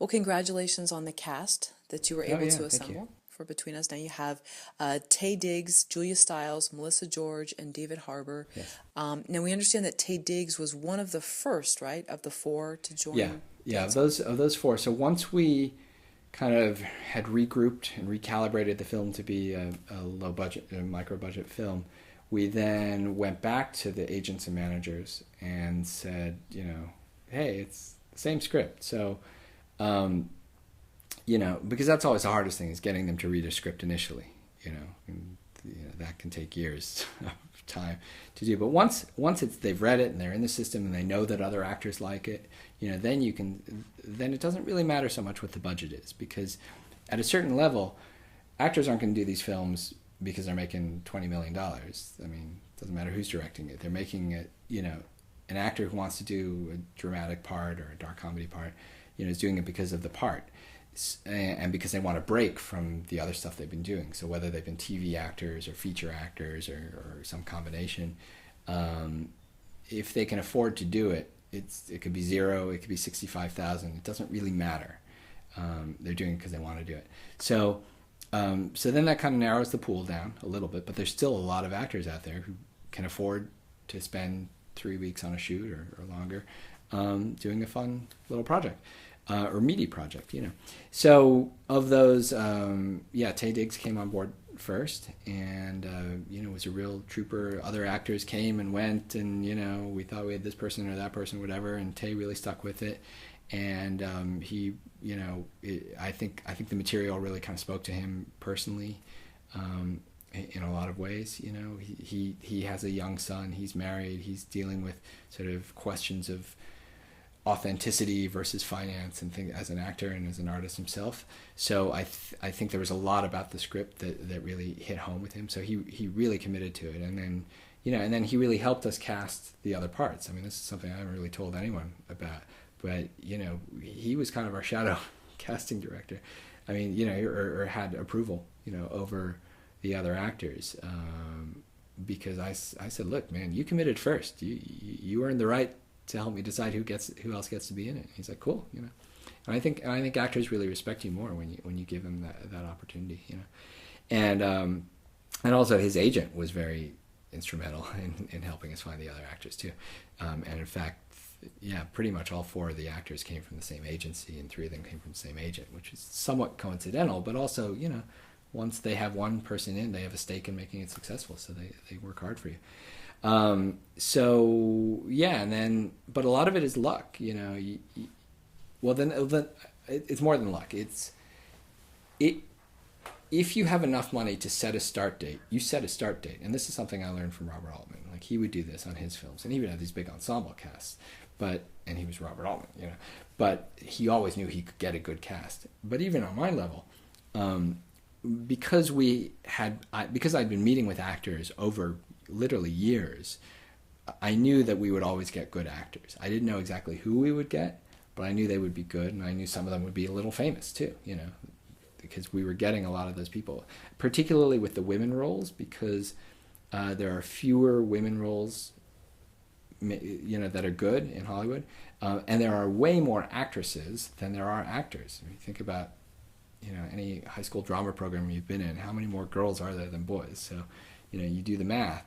Well, congratulations on the cast that you were Oh able yeah, to thank you. assemble for Between Us. Now you have Taye Diggs, Julia Stiles, Melissa George, and David Harbour. Yes. Now we understand that Taye Diggs was one of the first, right, of the four to Yeah, join the yeah. ensemble. Of those four. So once we kind of had regrouped and recalibrated the film to be a low budget, a micro budget film, we then went back to the agents and managers and said, hey, it's the same script. So, um, because that's always the hardest thing is getting them to read a script initially, and, that can take years of time to do. But once they've read it and they're in the system and they know that other actors like it, then it doesn't really matter so much what the budget is, because at a certain level, actors aren't going to do these films because they're making $20 million. I mean, it doesn't matter who's directing it. They're making it, an actor who wants to do a dramatic part or a dark comedy part, is doing it because of the part and because they want a break from the other stuff they've been doing. So whether they've been TV actors or feature actors or some combination, if they can afford to do it, it could be zero, it could be 65,000. It doesn't really matter. They're doing it because they want to do it. So then that kind of narrows the pool down a little bit, but there's still a lot of actors out there who can afford to spend 3 weeks on a shoot or longer doing a fun little project. Or meaty project, So of those, Taye Diggs came on board first, and was a real trooper. Other actors came and went, and we thought we had this person or that person, whatever. And Taye really stuck with it, and I think the material really kind of spoke to him personally. In a lot of ways, he has a young son. He's married. He's dealing with sort of questions of authenticity versus finance and things as an actor and as an artist himself. So I think there was a lot about the script that really hit home with him. So he really committed to it, and then he really helped us cast the other parts. I mean, this is something I haven't really told anyone about, but he was kind of our shadow casting director. I mean, or had approval, over the other actors. Because I said, look, man, you committed first. You earned the right to help me decide who else gets to be in it. He's like, cool, And I think actors really respect you more when you give them that opportunity, And also his agent was very instrumental in helping us find the other actors too. And in fact, pretty much all four of the actors came from the same agency, and three of them came from the same agent, which is somewhat coincidental, but also, once they have one person in, they have a stake in making it successful, so they work hard for you. And then, but a lot of it is luck, then it's more than luck. If you have enough money to set a start date, you set a start date. And this is something I learned from Robert Altman. Like, he would do this on his films, and he would have these big ensemble casts, and he was Robert Altman, but he always knew he could get a good cast. But even on my level, because I'd been meeting with actors over literally years, I knew that we would always get good actors. I didn't know exactly who we would get, but I knew they would be good, and I knew some of them would be a little famous too, because we were getting a lot of those people, particularly with the women roles, because there are fewer women roles, that are good in Hollywood, and there are way more actresses than there are actors. If you think about any high school drama program you've been in, how many more girls are there than boys? So you do the math,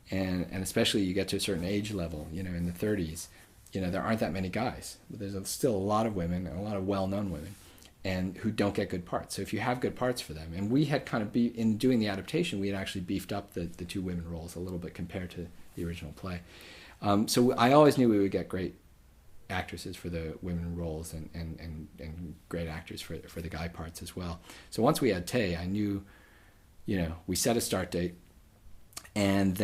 and especially you get to a certain age level, in the 30s, there aren't that many guys, but there's still a lot of women, and a lot of well-known women, and who don't get good parts. So if you have good parts for them, and we had kind of in doing the adaptation, we had actually beefed up the two women roles a little bit compared to the original play. So I always knew we would get great actresses for the women roles and great actors for the guy parts as well. So once we had Taye, I knew, we set a start date, and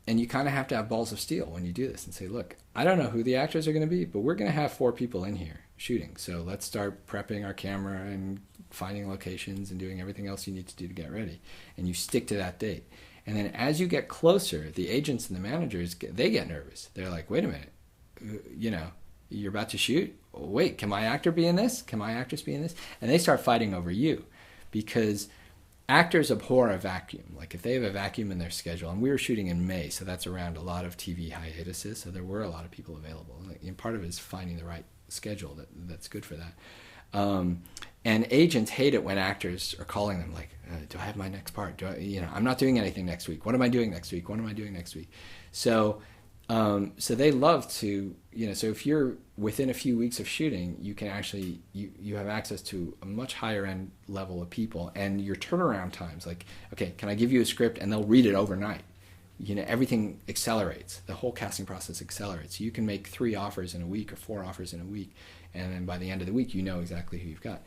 you kind of have to have balls of steel when you do this and say, look, I don't know who the actors are going to be, but we're going to have 4 people in here shooting. So let's start prepping our camera and finding locations and doing everything else you need to do to get ready. And you stick to that date. And then as you get closer, the agents and the managers, they get nervous. They're like, wait a minute, you're about to shoot? Wait, can my actor be in this? Can my actress be in this? And they start fighting over you, because actors abhor a vacuum. Like, if they have a vacuum in their schedule, and we were shooting in May, so that's around a lot of TV hiatuses, so there were a lot of people available. And part of it is finding the right schedule that's good for that. And agents hate it when actors are calling them like, do I have my next part? I'm not doing anything next week. What am I doing next week? What am I doing next week? So they love to, so if you're within a few weeks of shooting, you can actually, you have access to a much higher end level of people, and your turnaround times, like, okay, can I give you a script? And they'll read it overnight. Everything accelerates. The whole casting process accelerates. You can make 3 offers in a week or 4 offers in a week. And then by the end of the week, you know exactly who you've got.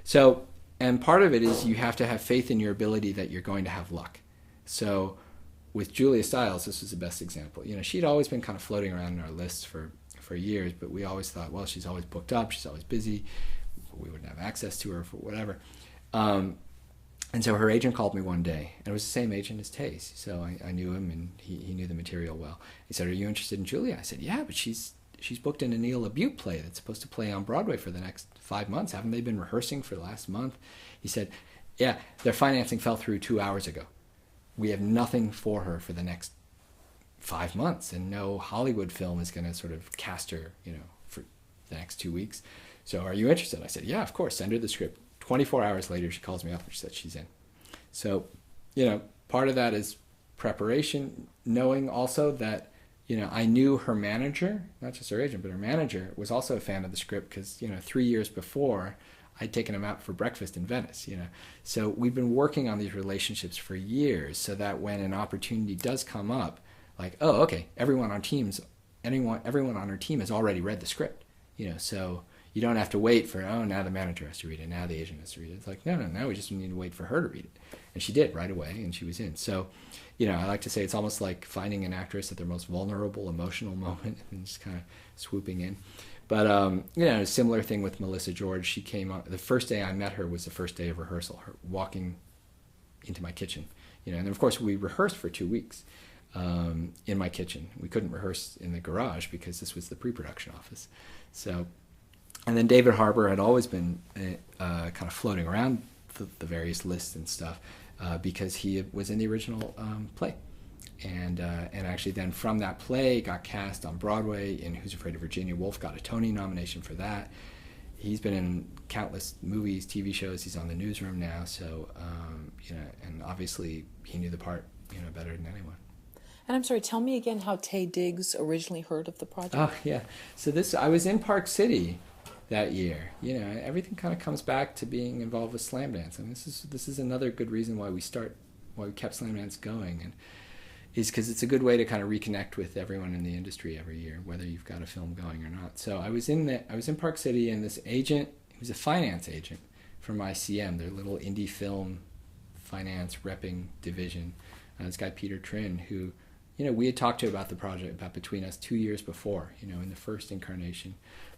So, and part of it is you have to have faith in your ability that you're going to have luck. So with Julia Stiles, this was the best example. She'd always been kind of floating around in our lists for years, but we always thought, well, she's always booked up, she's always busy, we wouldn't have access to her for whatever. And so her agent called me one day, and it was the same agent as Taye's. So I knew him, and he knew the material well. He said, are you interested in Julia? I said, yeah, but she's booked in a Neil LaBute play that's supposed to play on Broadway for the next 5 months. Haven't they been rehearsing for the last month? He said, yeah, their financing fell through 2 hours ago. We have nothing for her for the next 5 months, and no Hollywood film is going to sort of cast her, for the next 2 weeks. So are you interested? I said, yeah, of course, send her the script. 24 hours later, she calls me up and she said she's in. So, part of that is preparation, knowing also that, I knew her manager, not just her agent, but her manager was also a fan of the script because, 3 years before, I'd taken him out for breakfast in Venice, So we've been working on these relationships for years so that when an opportunity does come up, like, oh, okay, everyone on our team has already read the script, so you don't have to wait for, oh, now the manager has to read it, now the agent has to read it. It's like, no, now we just need to wait for her to read it. And she did right away, and she was in. So, I like to say it's almost like finding an actress at their most vulnerable, emotional moment and just kind of swooping in. But, a similar thing with Melissa George. She came on, the first day I met her was the first day of rehearsal, her walking into my kitchen. And then, of course, we rehearsed for 2 weeks in my kitchen. We couldn't rehearse in the garage because this was the pre-production office. So, and then David Harbour had always been kind of floating around the various lists and stuff because he was in the original play. And actually then from that play got cast on Broadway in Who's Afraid of Virginia Woolf, got a Tony nomination for that. He's been in countless movies, TV shows. He's on The Newsroom now. So, and obviously he knew the part, better than anyone. And I'm sorry, tell me again how Taye Diggs originally heard of the project. Oh, yeah. So I was in Park City that year. Everything kind of comes back to being involved with Slam Dance. And this is another good reason why we kept Slam Dance going. And is because it's a good way to kind of reconnect with everyone in the industry every year, whether you've got a film going or not. So I was in Park City, and this agent, he was a finance agent from ICM, their little indie film finance repping division. This guy Peter Trin, who, we had talked to about the project about between us 2 years before, in the first incarnation.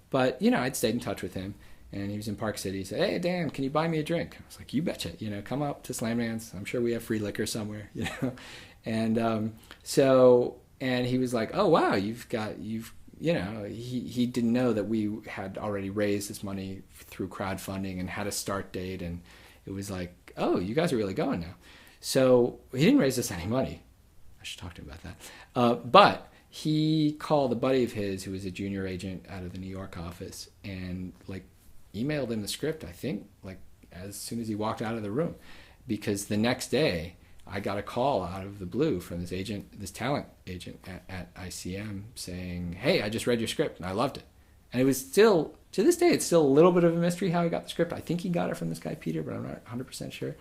But, I'd stayed in touch with him, and he was in Park City. He said, hey, Dan, can you buy me a drink? I was like, you betcha, come up to Slam Dance. I'm sure we have free liquor somewhere, And and he was like, oh, wow, he didn't know that we had already raised this money through crowdfunding and had a start date. And it was like, oh, you guys are really going now. So he didn't raise us any money. I should talk to him about that. But he called a buddy of his who was a junior agent out of the New York office and emailed him the script, I think, as soon as he walked out of the room, because the next day I got a call out of the blue from this talent agent at ICM saying, hey, I just read your script and I loved it. And it was still, to this day, it's still a little bit of a mystery how he got the script. I think he got it from this guy Peter, but I'm not 100% sure.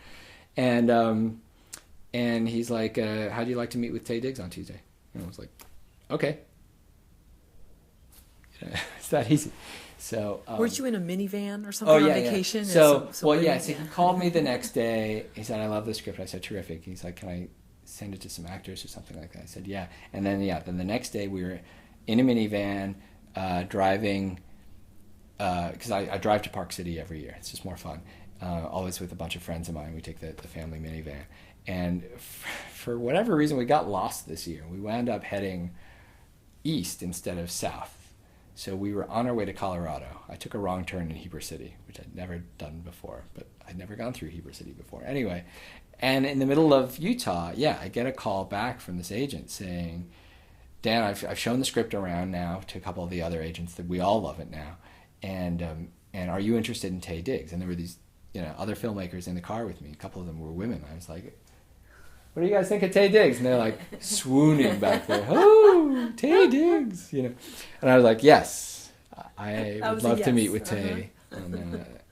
And he's like, how'd you like to meet with Taye Diggs on Tuesday? And I was like, okay. It's that easy. So weren't you in a minivan or something on vacation? Yeah. So he called me the next day. He said, I love the script. I said, terrific. He's like, can I send it to some actors or something like that? I said, yeah. And then the next day we were in a minivan driving, because I drive to Park City every year. It's just more fun. Always with a bunch of friends of mine. We take the family minivan. And for whatever reason, we got lost this year. We wound up heading east instead of south. So we were on our way to Colorado. I took a wrong turn in Heber City, which I'd never done before, but I'd never gone through Heber City before. Anyway, and in the middle of Utah, I get a call back from this agent saying, Dan, I've shown the script around now to a couple of the other agents that we all love it now. And and are you interested in Taye Diggs? And there were these, other filmmakers in the car with me. A couple of them were women. I was like, what do you guys think of Taye Diggs? And they're like swooning back there. Oh, Taye Diggs, And I was like, yes, I would love to meet with Taye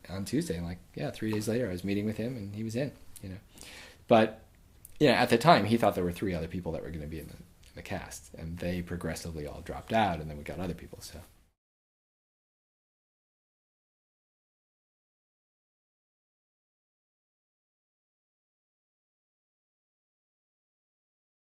on Tuesday. And 3 days later I was meeting with him and he was in, But, at the time he thought there were 3 other people that were going to be in the cast, and they progressively all dropped out, and then we got other people, so...